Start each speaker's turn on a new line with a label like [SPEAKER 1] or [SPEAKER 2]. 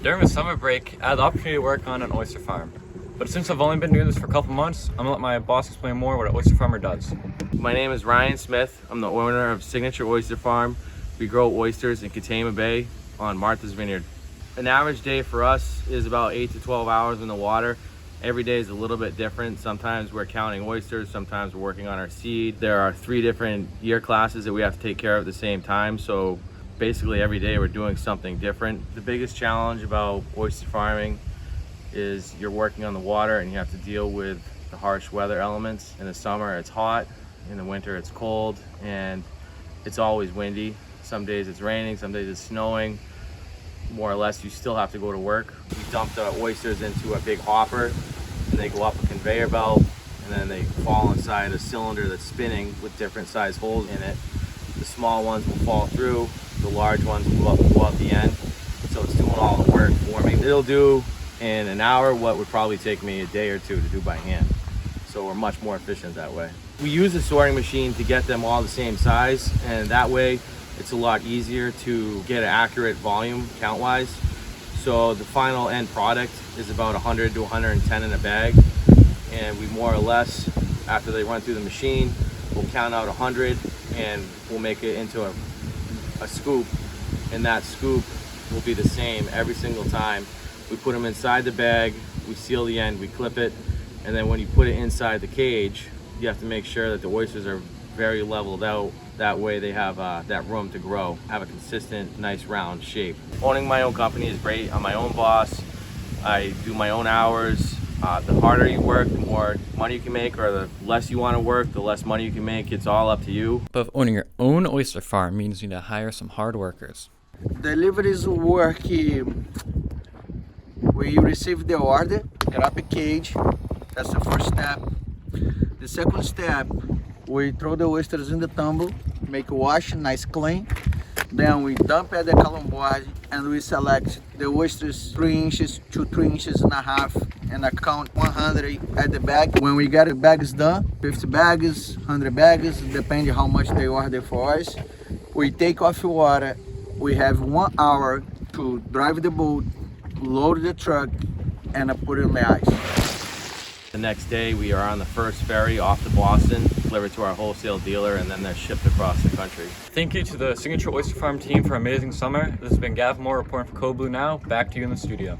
[SPEAKER 1] During the summer break, I had the opportunity to work on an oyster farm. But since I've only been doing this for a couple months, I'm gonna let my boss explain more what an oyster farmer does.
[SPEAKER 2] My name is Ryan Smith. I'm the owner of Signature Oyster Farm. We grow oysters in Katama Bay on Martha's Vineyard. An average day for us is about 8 to 12 hours in the water. Every day is a little bit different. Sometimes we're counting oysters, sometimes we're working on our seed. There are 3 different year classes that we have to take care of at the same time. So basically every day we're doing something different. The biggest challenge about oyster farming is you're working on the water and you have to deal with the harsh weather elements. In the summer it's hot, in the winter it's cold, and it's always windy. Some days it's raining, some days it's snowing. More or less you still have to go to work. We dump the oysters into a big hopper and they go up a conveyor belt and then they fall inside a cylinder that's spinning with different size holes in it. The small ones will fall through, the large ones will go out the end. So it's doing all the work for me. It'll do in an hour what would probably take me a day or 2 to do by hand. So we're much more efficient that way. We use a sorting machine to get them all the same size, and that way it's a lot easier to get an accurate volume count-wise. So the final end product is about 100 to 110 in a bag, and we more or less, after they run through the machine, we'll count out 100 and we'll make it into a scoop, and that scoop will be the same every single time. We put them inside the bag, we seal the end, we clip it, and then when you put it inside the cage, you have to make sure that the oysters are very leveled out. That way they have that room to grow, have a consistent, nice round shape. Owning my own company is great. I'm my own boss. I do my own hours. The harder you work, the more money you can make, or the less you want to work, the less money you can make. It's all up to you.
[SPEAKER 1] But owning your own oyster farm means you need to hire some hard workers.
[SPEAKER 3] Deliveries work, we receive the order, get up a cage. That's the first step. The second step, we throw the oysters in the tumble, make a wash, nice clean. Then we dump at the column board and we select the oysters 3 inches to 3 inches and a half, and I count 100 at the bag. When we get the bags done, 50 bags, 100 bags, depending how much they order for us, we take off the water. We have 1 hour to drive the boat, load the truck, and put it in the ice.
[SPEAKER 2] The next day we are on the first ferry off to Boston, delivered to our wholesale dealer, and then they're shipped across the country.
[SPEAKER 1] Thank you to the Signature Oyster Farm team for an amazing summer. This has been Gav Moore reporting for Code Blue Now. Back to you in the studio.